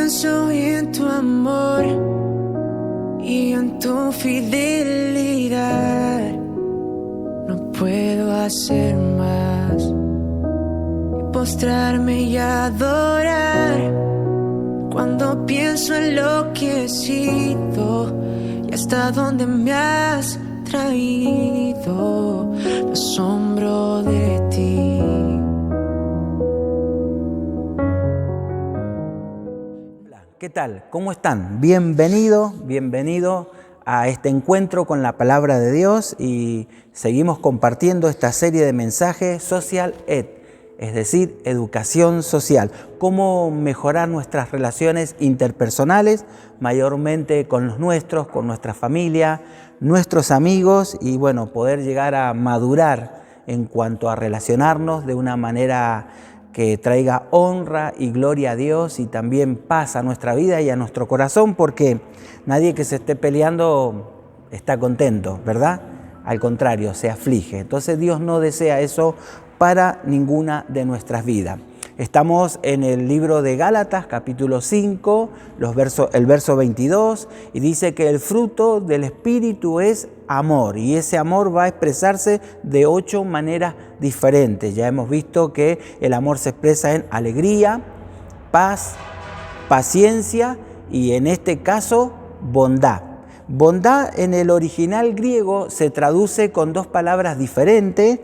pienso en tu amor y en tu fidelidad, no puedo hacer más que postrarme y adorar. Cuando pienso en lo que he sido y hasta dónde me has traído, me asombro de ti. ¿Qué tal? ¿Cómo están? Bienvenido a este encuentro con la Palabra de Dios y seguimos compartiendo esta serie de mensajes Social Ed, es decir, educación social. Cómo mejorar nuestras relaciones interpersonales, mayormente con los nuestros, con nuestra familia, nuestros amigos y bueno, poder llegar a madurar en cuanto a relacionarnos de una manera que traiga honra y gloria a Dios y también paz a nuestra vida y a nuestro corazón, porque nadie que se esté peleando está contento, ¿verdad? Al contrario, se aflige. Entonces Dios no desea eso para ninguna de nuestras vidas. Estamos en el libro de Gálatas, capítulo 5, el verso 22, y dice que el fruto del Espíritu es amor, y ese amor va a expresarse de 8 maneras diferentes. Ya hemos visto que el amor se expresa en alegría, paz, paciencia y en este caso bondad. Bondad en el original griego se traduce con 2 palabras diferentes,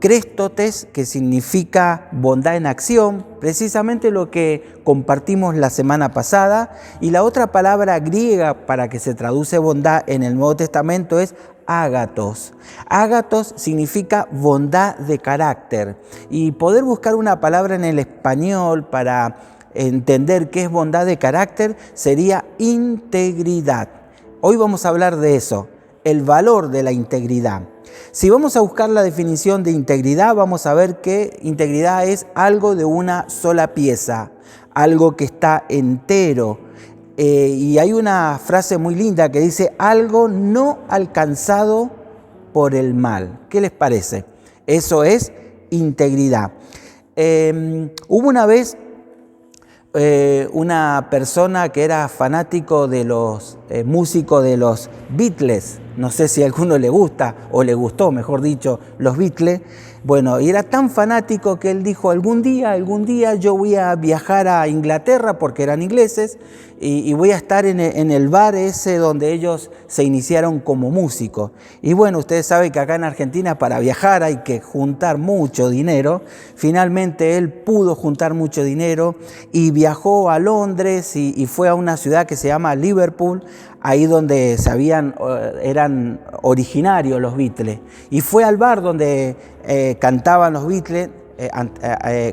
Créstotes, que significa bondad en acción, precisamente lo que compartimos la semana pasada, y la otra palabra griega para que se traduce bondad en el Nuevo Testamento es ágatos. Ágatos significa bondad de carácter, y poder buscar una palabra en el español para entender qué es bondad de carácter sería integridad. Hoy vamos a hablar de eso, el valor de la integridad. Si vamos a buscar la definición de integridad, vamos a ver que integridad es algo de una sola pieza, algo que está entero. Y hay una frase muy linda que dice, algo no alcanzado por el mal. ¿Qué les parece? Eso es integridad. Hubo una vez una persona que era fanático de los músicos de los Beatles. No sé si a alguno le gusta o le gustó, mejor dicho, los Beatles. Bueno, y era tan fanático que él dijo, algún día yo voy a viajar a Inglaterra, porque eran ingleses, y voy a estar en el bar ese donde ellos se iniciaron como músicos. Y bueno, ustedes saben que acá en Argentina para viajar hay que juntar mucho dinero. Finalmente él pudo juntar mucho dinero y viajó a Londres y fue a una ciudad que se llama Liverpool, ahí donde eran originarios los Beatles. Y fue al bar donde cantaban los Beatles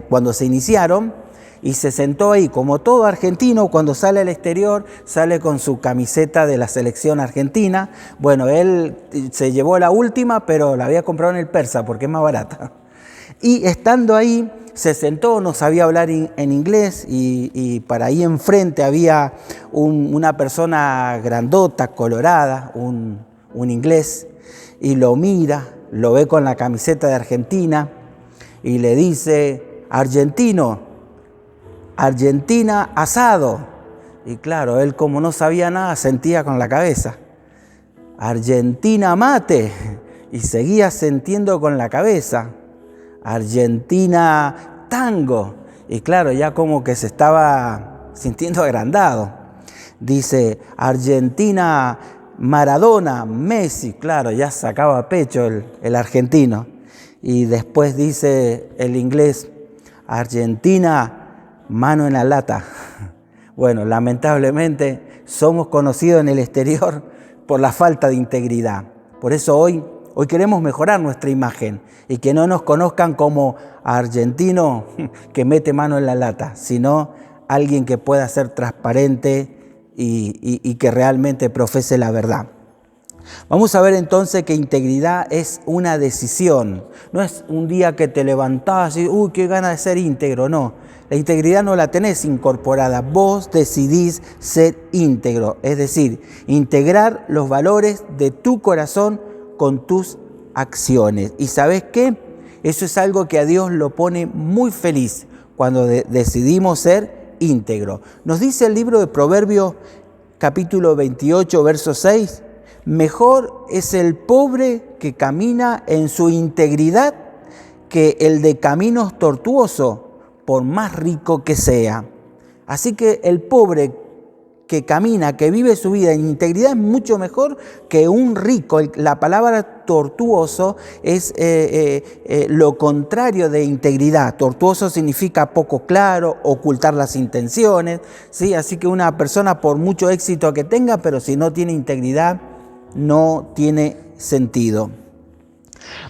cuando se iniciaron, y se sentó ahí. Como todo argentino, cuando sale al exterior, sale con su camiseta de la selección argentina. Bueno, él se llevó la última, pero la había comprado en el Persa porque es más barata. Y estando ahí, se sentó, no sabía hablar en inglés, y para ahí enfrente había una persona grandota, colorada, un inglés, y lo mira, lo ve con la camiseta de Argentina y le dice, Argentina asado. Y claro, él como no sabía nada, sentía con la cabeza. Argentina mate. Y seguía sintiendo con la cabeza. Argentina tango. Y claro, ya como que se estaba sintiendo agrandado. Dice, Argentina Maradona, Messi. Claro, ya sacaba pecho el argentino. Y después dice el inglés, Argentina mano en la lata. Bueno, lamentablemente somos conocidos en el exterior por la falta de integridad. Por eso hoy queremos mejorar nuestra imagen y que no nos conozcan como argentino que mete mano en la lata, sino alguien que pueda ser transparente y que realmente profese la verdad. Vamos a ver entonces que integridad es una decisión. No es un día que te levantás y qué gana de ser íntegro, no. La integridad no la tenés incorporada, vos decidís ser íntegro, es decir, integrar los valores de tu corazón con tus acciones. ¿Y sabés qué? Eso es algo que a Dios lo pone muy feliz cuando decidimos ser íntegro. Nos dice el libro de Proverbios, capítulo 28, verso 6, mejor es el pobre que camina en su integridad que el de caminos tortuosos, por más rico que sea. Así que el pobre que camina, que vive su vida en integridad, es mucho mejor que un rico. La palabra tortuoso es lo contrario de integridad. Tortuoso significa poco claro, ocultar las intenciones, ¿sí? Así que una persona, por mucho éxito que tenga, pero si no tiene integridad, no tiene sentido.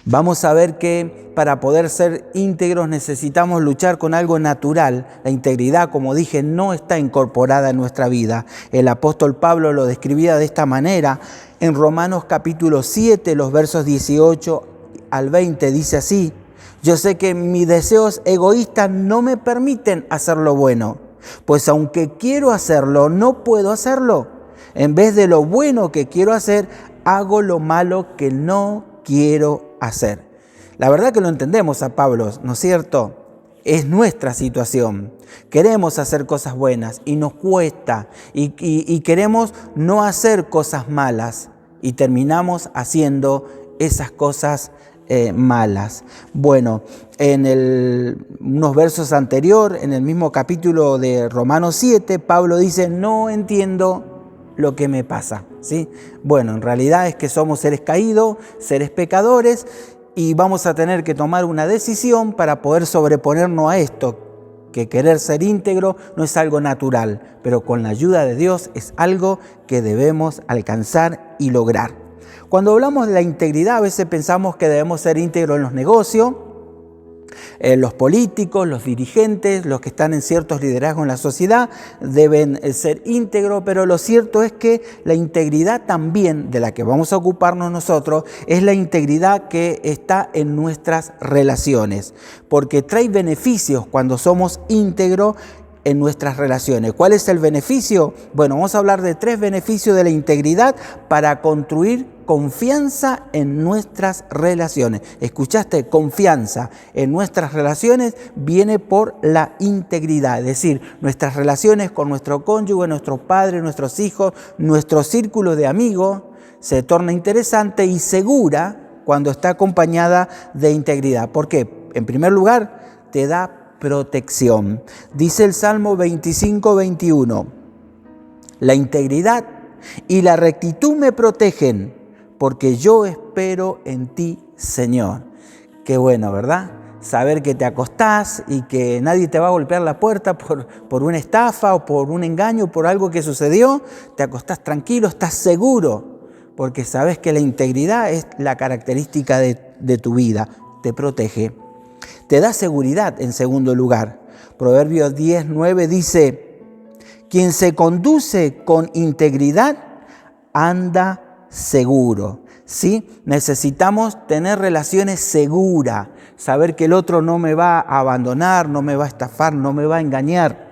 Vamos a ver que para poder ser íntegros necesitamos luchar con algo natural. La integridad, como dije, no está incorporada en nuestra vida. El apóstol Pablo lo describía de esta manera. En Romanos capítulo 7, los versos 18 al 20, dice así: yo sé que mis deseos egoístas no me permiten hacer lo bueno, pues aunque quiero hacerlo, no puedo hacerlo. En vez de lo bueno que quiero hacer, hago lo malo que no quiero hacer. La verdad que lo entendemos a Pablo, ¿no es cierto? Es nuestra situación. Queremos hacer cosas buenas y nos cuesta y queremos no hacer cosas malas y terminamos haciendo esas cosas malas. Bueno, en unos versos anteriores, en el mismo capítulo de Romanos 7, Pablo dice: no entiendo lo que me pasa, ¿sí? Bueno, en realidad es que somos seres caídos, seres pecadores, y vamos a tener que tomar una decisión para poder sobreponernos a esto, que querer ser íntegro no es algo natural, pero con la ayuda de Dios es algo que debemos alcanzar y lograr. Cuando hablamos de la integridad, a veces pensamos que debemos ser íntegros en los negocios, los políticos, los dirigentes, los que están en ciertos liderazgos en la sociedad deben ser íntegros, pero lo cierto es que la integridad también de la que vamos a ocuparnos nosotros es la integridad que está en nuestras relaciones, porque trae beneficios cuando somos íntegros en nuestras relaciones. ¿Cuál es el beneficio? Bueno, vamos a hablar de 3 beneficios de la integridad para construir confianza en nuestras relaciones. ¿Escuchaste? Confianza en nuestras relaciones viene por la integridad, es decir, nuestras relaciones con nuestro cónyuge, nuestros padres, nuestros hijos, nuestro círculo de amigos se torna interesante y segura cuando está acompañada de integridad. ¿Por qué? En primer lugar, te da protección. Dice el Salmo 25, 21, la integridad y la rectitud me protegen, porque yo espero en ti, Señor. Qué bueno, ¿verdad? Saber que te acostás y que nadie te va a golpear la puerta por una estafa o por un engaño, por algo que sucedió. Te acostás tranquilo, estás seguro, porque sabes que la integridad es la característica de tu vida, te protege. Te da seguridad en segundo lugar. Proverbios 10, 9 dice: quien se conduce con integridad anda seguro. ¿Sí? Necesitamos tener relaciones seguras, saber que el otro no me va a abandonar, no me va a estafar, no me va a engañar.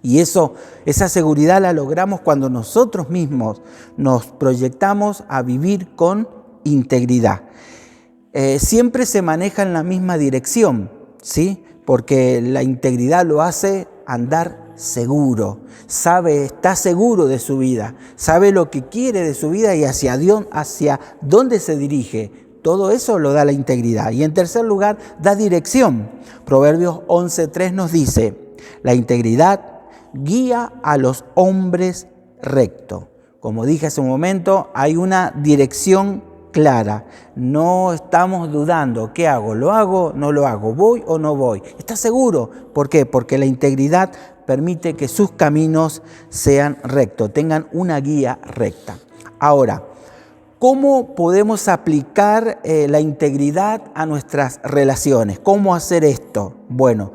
Y esa seguridad la logramos cuando nosotros mismos nos proyectamos a vivir con integridad. Siempre se maneja en la misma dirección, ¿sí? Porque la integridad lo hace andar seguro, está seguro de su vida, sabe lo que quiere de su vida y hacia dónde se dirige. Todo eso lo da la integridad. Y en tercer lugar, da dirección. Proverbios 11:3 nos dice: la integridad guía a los hombres rectos. Como dije hace un momento, hay una dirección clara. No estamos dudando. ¿Qué hago? ¿Lo hago? ¿No lo hago? ¿Voy o no voy? ¿Está seguro? ¿Por qué? Porque la integridad permite que sus caminos sean rectos, tengan una guía recta. Ahora, ¿cómo podemos aplicar la integridad a nuestras relaciones? ¿Cómo hacer esto? Bueno,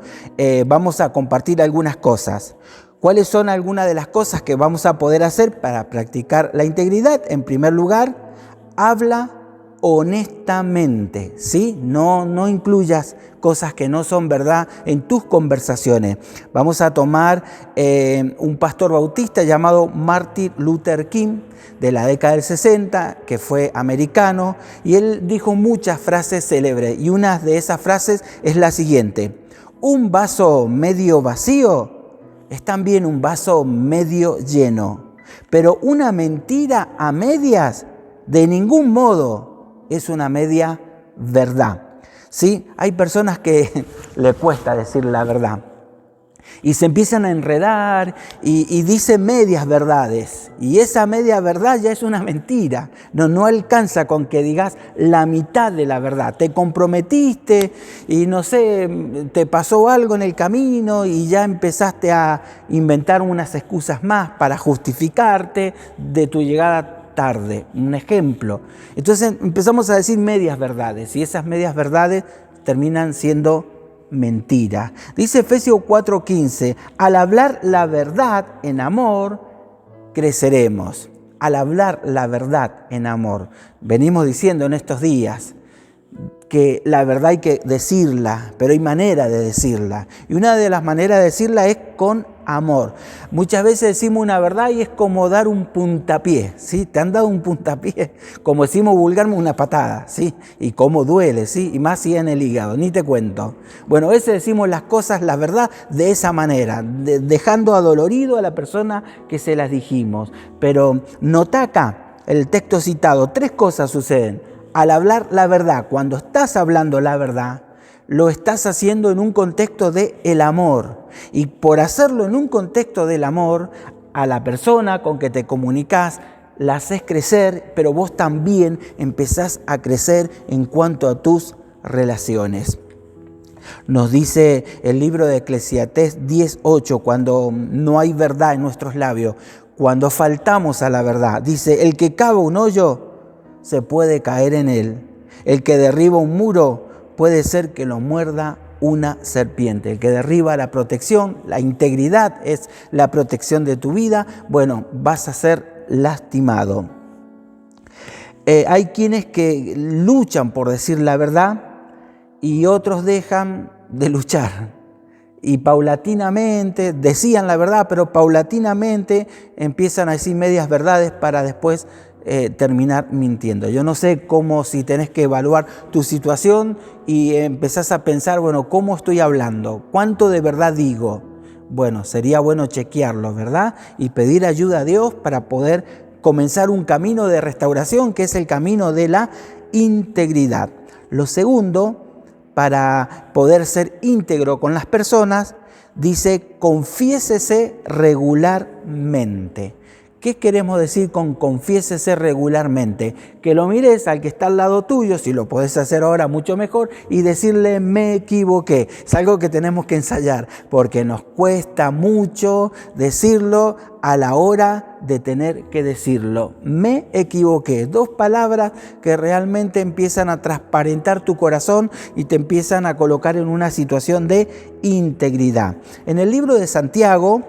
vamos a compartir algunas cosas. ¿Cuáles son algunas de las cosas que vamos a poder hacer para practicar la integridad? En primer lugar, habla honestamente, ¿sí? No incluyas cosas que no son verdad en tus conversaciones. Vamos a tomar un pastor bautista llamado Martin Luther King de la década del 60, que fue americano, y él dijo muchas frases célebres, y una de esas frases es la siguiente: un vaso medio vacío es también un vaso medio lleno. Pero una mentira a medias, de ningún modo es una media verdad. ¿Sí? Hay personas que le cuesta decir la verdad y se empiezan a enredar y dicen medias verdades. Y esa media verdad ya es una mentira. No alcanza con que digas la mitad de la verdad. Te comprometiste y no sé, te pasó algo en el camino y ya empezaste a inventar unas excusas más para justificarte de tu llegada tarde. Un ejemplo. Entonces empezamos a decir medias verdades y esas medias verdades terminan siendo mentira. Dice Efesios 4:15, al hablar la verdad en amor, creceremos. Al hablar la verdad en amor. Venimos diciendo en estos días que la verdad hay que decirla, pero hay manera de decirla. Y una de las maneras de decirla es con amor. Muchas veces decimos una verdad y es como dar un puntapié, ¿sí? Te han dado un puntapié, como decimos vulgarmente, una patada, ¿sí? Y cómo duele, ¿sí? Y más si en el hígado, ni te cuento. Bueno, a veces decimos las cosas, la verdad, de esa manera, dejando adolorido a la persona que se las dijimos. Pero nota acá, el texto citado, 3 cosas suceden. Al hablar la verdad, cuando estás hablando la verdad, lo estás haciendo en un contexto de el amor. Y por hacerlo en un contexto del amor, a la persona con que te comunicas, la haces crecer, pero vos también empezás a crecer en cuanto a tus relaciones. Nos dice el libro de Eclesiastés 10:8, cuando no hay verdad en nuestros labios, cuando faltamos a la verdad, dice, el que cava un hoyo, se puede caer en él. El que derriba un muro puede ser que lo muerda una serpiente. El que derriba la protección, la integridad es la protección de tu vida, bueno, vas a ser lastimado. Hay quienes que luchan por decir la verdad y otros dejan de luchar. Y paulatinamente decían la verdad, pero paulatinamente empiezan a decir medias verdades para después terminar mintiendo. Yo no sé cómo, si tenés que evaluar tu situación y empezás a pensar, bueno, ¿cómo estoy hablando? ¿Cuánto de verdad digo? Bueno, sería bueno chequearlo, ¿verdad? Y pedir ayuda a Dios para poder comenzar un camino de restauración, que es el camino de la integridad. Lo segundo, para poder ser íntegro con las personas, dice, confiésese regularmente. ¿Qué queremos decir con confiésese regularmente? Que lo mires al que está al lado tuyo, si lo podés hacer ahora mucho mejor, y decirle me equivoqué. Es algo que tenemos que ensayar, porque nos cuesta mucho decirlo a la hora de tener que decirlo. Me equivoqué. 2 palabras que realmente empiezan a transparentar tu corazón y te empiezan a colocar en una situación de integridad. En el libro de Santiago,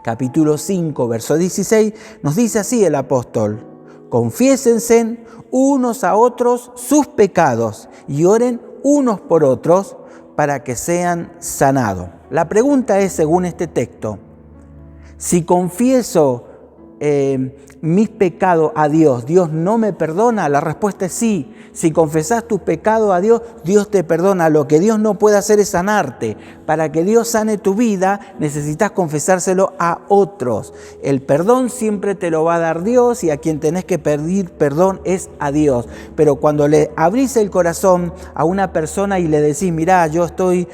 capítulo 5, verso 16, nos dice así el apóstol, confiésense unos a otros sus pecados y oren unos por otros para que sean sanados. La pregunta es, según este texto, si confieso mis pecados a Dios, ¿Dios no me perdona? La respuesta es sí. Si confesás tus pecados a Dios, Dios te perdona. Lo que Dios no puede hacer es sanarte. Para que Dios sane tu vida, necesitas confesárselo a otros. El perdón siempre te lo va a dar Dios y a quien tenés que pedir perdón es a Dios. Pero cuando le abrís el corazón a una persona y le decís, mirá, yo estoy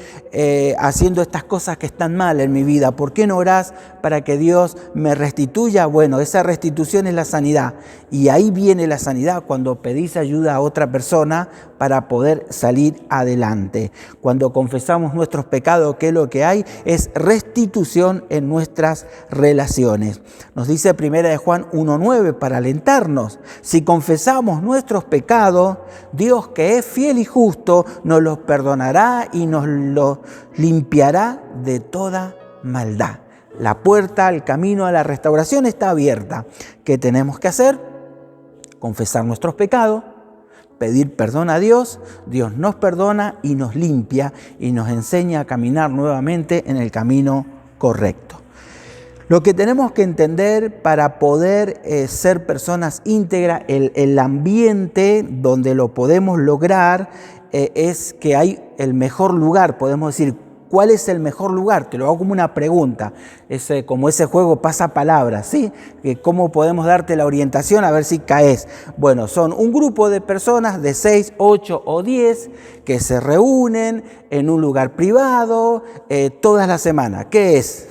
haciendo estas cosas que están mal en mi vida, ¿por qué no orás para que Dios me restituya? Bueno, esa restitución es la sanidad. Y ahí viene la sanidad cuando pedís ayuda a otra persona para poder salir adelante. Cuando confesamos nuestros pecados, ¿qué es lo que hay? Es restitución en nuestras relaciones. Nos dice 1 Juan 1:9 para alentarnos. Si confesamos nuestros pecados, Dios, que es fiel y justo, nos los perdonará y nos los limpiará de toda maldad. La puerta, el camino a la restauración está abierta. ¿Qué tenemos que hacer? Confesar nuestros pecados, pedir perdón a Dios, Dios nos perdona y nos limpia y nos enseña a caminar nuevamente en el camino correcto. Lo que tenemos que entender para poder ser personas íntegras, el ambiente donde lo podemos lograr es que hay el mejor lugar, podemos decir, ¿cuál es el mejor lugar? Te lo hago como una pregunta, como ese juego pasapalabras, ¿sí? ¿Cómo podemos darte la orientación a ver si caes? Bueno, son un grupo de personas de 6, 8 o 10 que se reúnen en un lugar privado todas las semanas. ¿Qué es?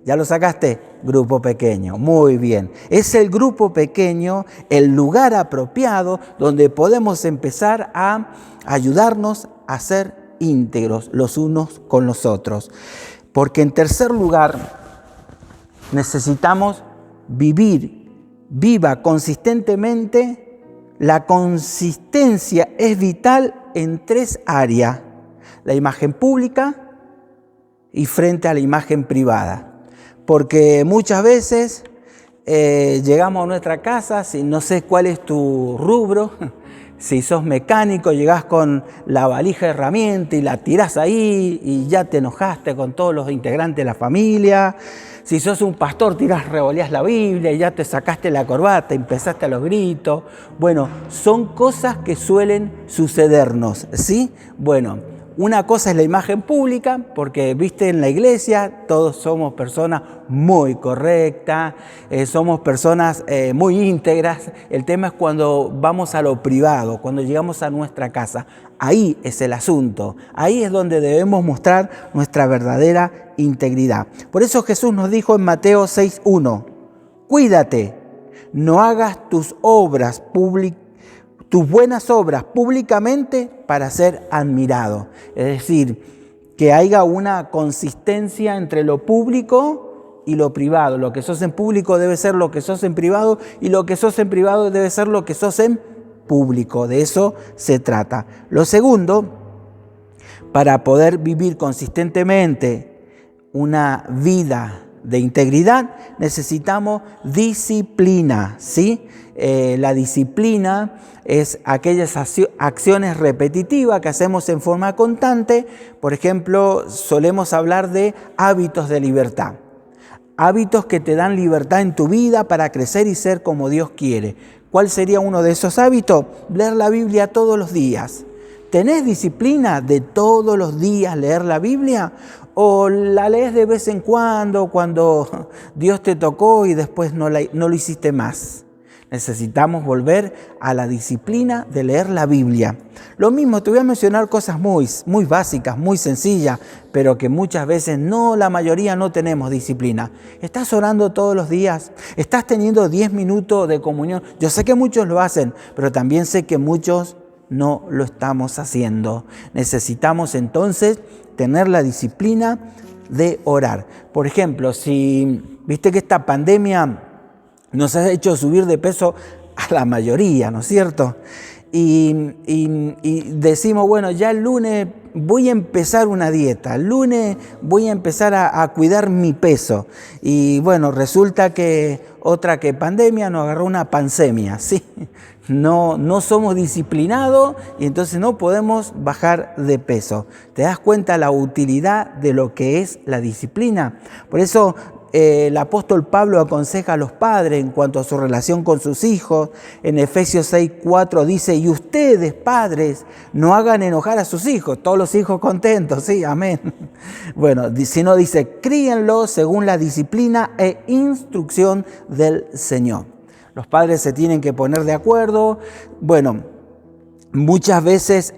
¿Ya lo sacaste? Grupo pequeño. Muy bien. Es el grupo pequeño, el lugar apropiado donde podemos empezar a ayudarnos a ser íntegros los unos con los otros. Porque en tercer lugar, necesitamos viva consistentemente. La consistencia es vital en 3 áreas: la imagen pública y frente a la imagen privada. Porque muchas veces llegamos a nuestra casa, si no sé cuál es tu rubro, si sos mecánico, llegás con la valija de herramientas y la tirás ahí y ya te enojaste con todos los integrantes de la familia. Si sos un pastor, revoleás la Biblia y ya te sacaste la corbata, empezaste a los gritos. Bueno, son cosas que suelen sucedernos, ¿sí? Bueno, una cosa es la imagen pública, porque viste en la iglesia todos somos personas muy correctas, somos personas muy íntegras. El tema es cuando vamos a lo privado, cuando llegamos a nuestra casa. Ahí es el asunto, ahí es donde debemos mostrar nuestra verdadera integridad. Por eso Jesús nos dijo en Mateo 6:1, cuídate, no hagas tus buenas obras públicamente para ser admirado. Es decir, que haya una consistencia entre lo público y lo privado. Lo que sos en público debe ser lo que sos en privado y lo que sos en privado debe ser lo que sos en público. De eso se trata. Lo segundo, para poder vivir consistentemente una vida de integridad, necesitamos disciplina, ¿sí? La disciplina es aquellas acciones repetitivas que hacemos en forma constante. Por ejemplo, solemos hablar de hábitos de libertad. Hábitos que te dan libertad en tu vida para crecer y ser como Dios quiere. ¿Cuál sería uno de esos hábitos? Leer la Biblia todos los días. ¿Tenés disciplina de todos los días leer la Biblia? ¿O la lees de vez en cuando Dios te tocó y después no lo hiciste más? Necesitamos volver a la disciplina de leer la Biblia. Lo mismo, te voy a mencionar cosas muy básicas, muy sencillas, pero que muchas veces la mayoría no tenemos disciplina. ¿Estás orando todos los días? ¿Estás teniendo 10 minutos de comunión? Yo sé que muchos lo hacen, pero también sé que muchos no lo estamos haciendo. Necesitamos entonces tener la disciplina de orar. Por ejemplo, si viste que esta pandemia nos ha hecho subir de peso a la mayoría, ¿no es cierto? Y decimos, bueno, ya el lunes voy a empezar una dieta, el lunes voy a empezar a cuidar mi peso. Y bueno, resulta que otra que pandemia nos agarró una pancemia, ¿sí? No somos disciplinados y entonces no podemos bajar de peso. ¿Te das cuenta la utilidad de lo que es la disciplina? Por eso el apóstol Pablo aconseja a los padres en cuanto a su relación con sus hijos. En Efesios 6:4 dice, y ustedes, padres, no hagan enojar a sus hijos. Todos los hijos contentos, sí, amén. Bueno, si no dice, críenlos según la disciplina e instrucción del Señor. Los padres se tienen que poner de acuerdo. Bueno, muchas veces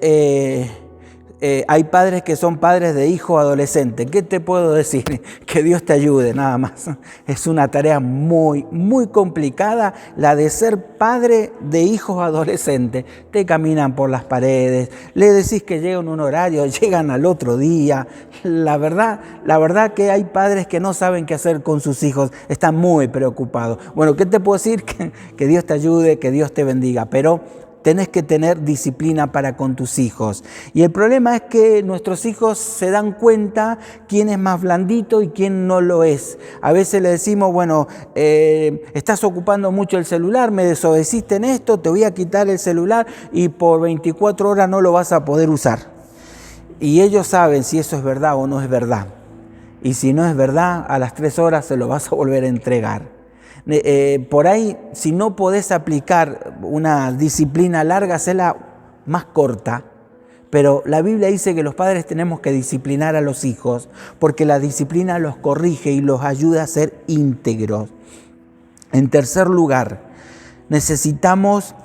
hay padres que son padres de hijos adolescentes. ¿Qué te puedo decir? Que Dios te ayude, nada más. Es una tarea muy complicada la de ser padre de hijos adolescentes. Te caminan por las paredes, le decís que llegan un horario, llegan al otro día. La verdad que hay padres que no saben qué hacer con sus hijos, están muy preocupados. Bueno, ¿qué te puedo decir? Que Dios te ayude, que Dios te bendiga, pero tenés que tener disciplina para con tus hijos. Y el problema es que nuestros hijos se dan cuenta quién es más blandito y quién no lo es. A veces le decimos, bueno, estás ocupando mucho el celular, me desobedeciste en esto, te voy a quitar el celular y por 24 horas no lo vas a poder usar. Y ellos saben si eso es verdad o no es verdad. Y si no es verdad, a las 3 horas se lo vas a volver a entregar. Por ahí, si no podés aplicar una disciplina larga, hacela más corta, Pero la Biblia dice que los padres tenemos que disciplinar a los hijos porque la disciplina los corrige y los ayuda a ser íntegros. En tercer lugar, necesitamos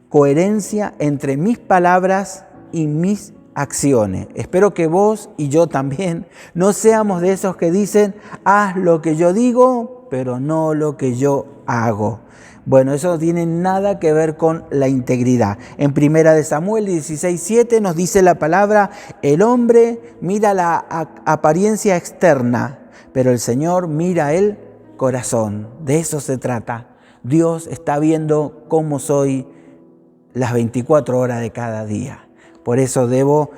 coherencia entre mis palabras y mis acciones. Espero que vos y yo también no seamos de esos que dicen, haz lo que yo digo, pero no lo que yo hago. Bueno, eso no tiene nada que ver con la integridad. En 1 Samuel 16:7 nos dice la palabra, el hombre mira la apariencia externa, pero el Señor mira el corazón. De eso se trata. Dios está viendo cómo soy las 24 horas de cada día. Por eso debo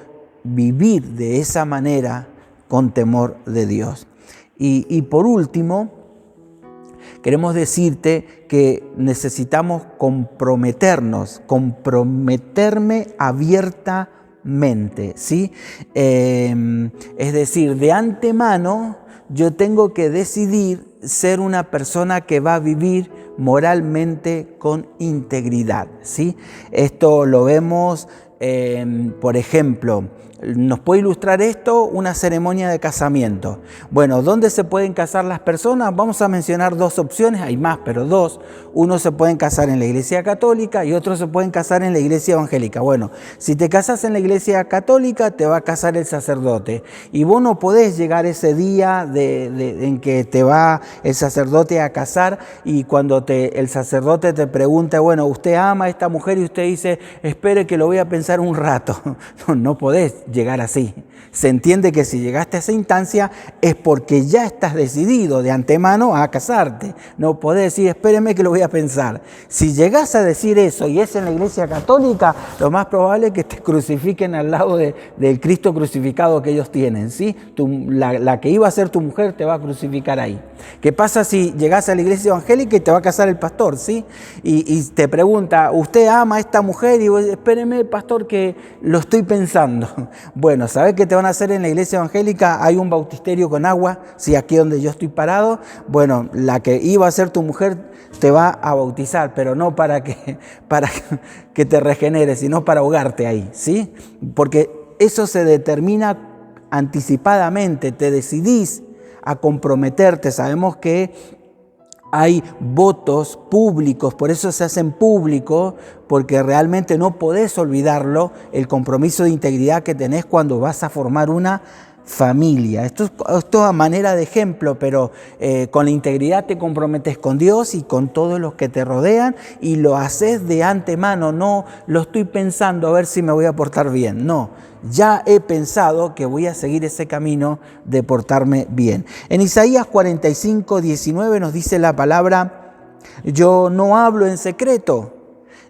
vivir de esa manera con temor de Dios. Y por último, queremos decirte que necesitamos comprometerme abiertamente, ¿sí? Es decir, de antemano yo tengo que decidir ser una persona que va a vivir moralmente con integridad, ¿sí? Esto lo vemos, por ejemplo, ¿nos puede ilustrar esto? Una ceremonia de casamiento. Bueno, ¿dónde se pueden casar las personas? Vamos a mencionar dos opciones, hay más, pero dos. Uno se pueden casar en la iglesia católica y otro se pueden casar en la iglesia evangélica. Bueno, si te casas en la iglesia católica, te va a casar el sacerdote. Y vos no podés llegar ese día en que te va el sacerdote a casar y cuando el sacerdote te pregunta, bueno, ¿usted ama a esta mujer? Y usted dice, espere que lo voy a pensar un rato. No podés llegar así. Se entiende que si llegaste a esa instancia es porque ya estás decidido de antemano a casarte. No podés decir, espéreme que lo voy a pensar. Si llegás a decir eso y es en la iglesia católica, lo más probable es que te crucifiquen al lado del Cristo crucificado que ellos tienen, ¿sí? La que iba a ser tu mujer te va a crucificar ahí. ¿Qué pasa si llegás a la iglesia evangélica y te va a casar el pastor, ¿sí? Y te pregunta, ¿usted ama a esta mujer? Y vos, espéreme, pastor, que lo estoy pensando. Bueno, ¿sabés qué te van a hacer en la iglesia evangélica? Hay un bautisterio con agua, ¿sí? Aquí donde yo estoy parado. Bueno, la que iba a ser tu mujer te va a bautizar, pero no para que te regeneres, sino para ahogarte ahí, ¿sí? Porque eso se determina anticipadamente, te decidís a comprometerte. Sabemos que hay votos públicos, por eso se hacen públicos, porque realmente no podés olvidarlo, el compromiso de integridad que tenés cuando vas a formar una familia. Esto es a manera de ejemplo, pero con la integridad te comprometes con Dios y con todos los que te rodean y lo haces de antemano, no lo estoy pensando a ver si me voy a portar bien, no. Ya he pensado que voy a seguir ese camino de portarme bien. En Isaías 45:19 nos dice la palabra, yo no hablo en secreto,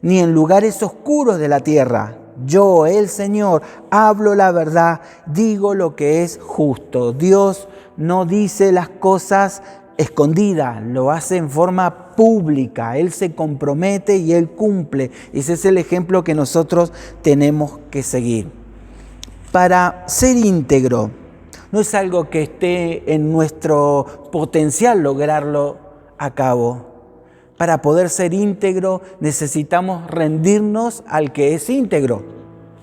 ni en lugares oscuros de la tierra. Yo, el Señor, hablo la verdad, digo lo que es justo. Dios no dice las cosas escondidas, lo hace en forma pública. Él se compromete y Él cumple. Ese es el ejemplo que nosotros tenemos que seguir. Para ser íntegro, no es algo que esté en nuestro potencial lograrlo a cabo. Para poder ser íntegro necesitamos rendirnos al que es íntegro,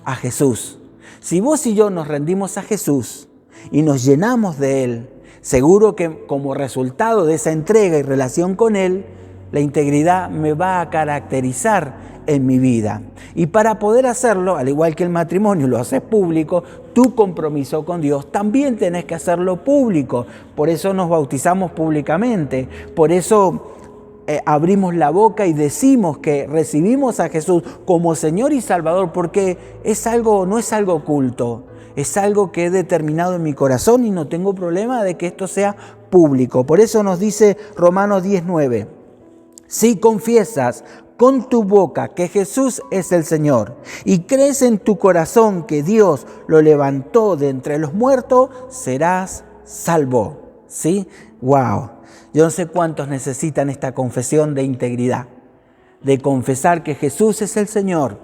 a Jesús. Si vos y yo nos rendimos a Jesús y nos llenamos de Él, seguro que como resultado de esa entrega y relación con Él, la integridad me va a caracterizar en mi vida. Y para poder hacerlo, al igual que el matrimonio lo haces público, tu compromiso con Dios también tenés que hacerlo público. Por eso nos bautizamos públicamente, por eso abrimos la boca y decimos que recibimos a Jesús como Señor y Salvador, porque no es algo oculto, es algo que he determinado en mi corazón y no tengo problema de que esto sea público. Por eso nos dice Romanos 10:9, si confiesas con tu boca que Jesús es el Señor y crees en tu corazón que Dios lo levantó de entre los muertos, serás salvo. ¿Sí? ¡Wow! Yo no sé cuántos necesitan esta confesión de integridad, de confesar que Jesús es el Señor,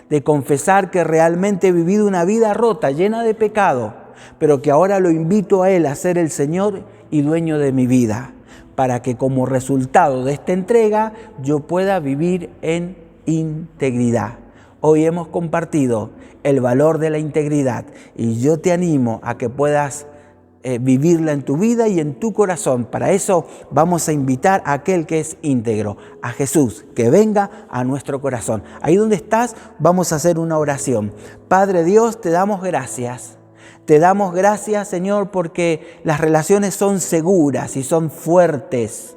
de confesar que realmente he vivido una vida rota, llena de pecado, pero que ahora lo invito a Él a ser el Señor y dueño de mi vida, para que como resultado de esta entrega yo pueda vivir en integridad. Hoy hemos compartido el valor de la integridad y yo te animo a que puedas vivirla en tu vida y en tu corazón. Para eso vamos a invitar a aquel que es íntegro, a Jesús, que venga a nuestro corazón. Ahí donde estás, vamos a hacer una oración. Padre Dios, te damos gracias. Te damos gracias, Señor, porque las relaciones son seguras y son fuertes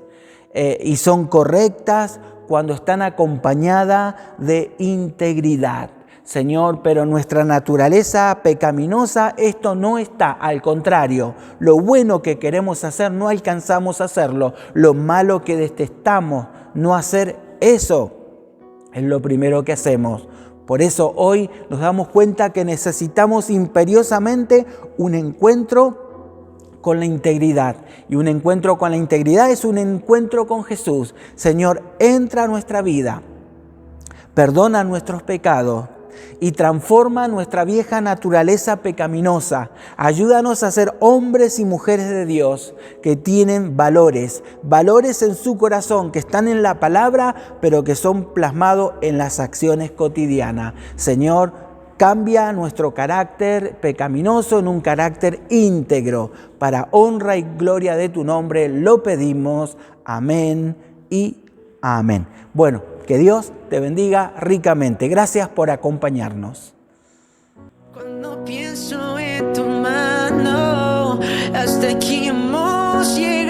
y son correctas cuando están acompañadas de integridad. Señor, pero nuestra naturaleza pecaminosa, esto no está. Al contrario, lo bueno que queremos hacer no alcanzamos a hacerlo. Lo malo que detestamos no hacer, eso es lo primero que hacemos. Por eso hoy nos damos cuenta que necesitamos imperiosamente un encuentro con la integridad. Y un encuentro con la integridad es un encuentro con Jesús. Señor, entra a nuestra vida, perdona nuestros pecados y transforma nuestra vieja naturaleza pecaminosa. Ayúdanos a ser hombres y mujeres de Dios que tienen valores en su corazón, que están en la palabra, pero que son plasmados en las acciones cotidianas. Señor, cambia nuestro carácter pecaminoso en un carácter íntegro. Para honra y gloria de tu nombre lo pedimos. Amén y amén. Bueno, que Dios te bendiga ricamente. Gracias por acompañarnos. Cuando pienso en tu mano, hasta aquí hemos llegado.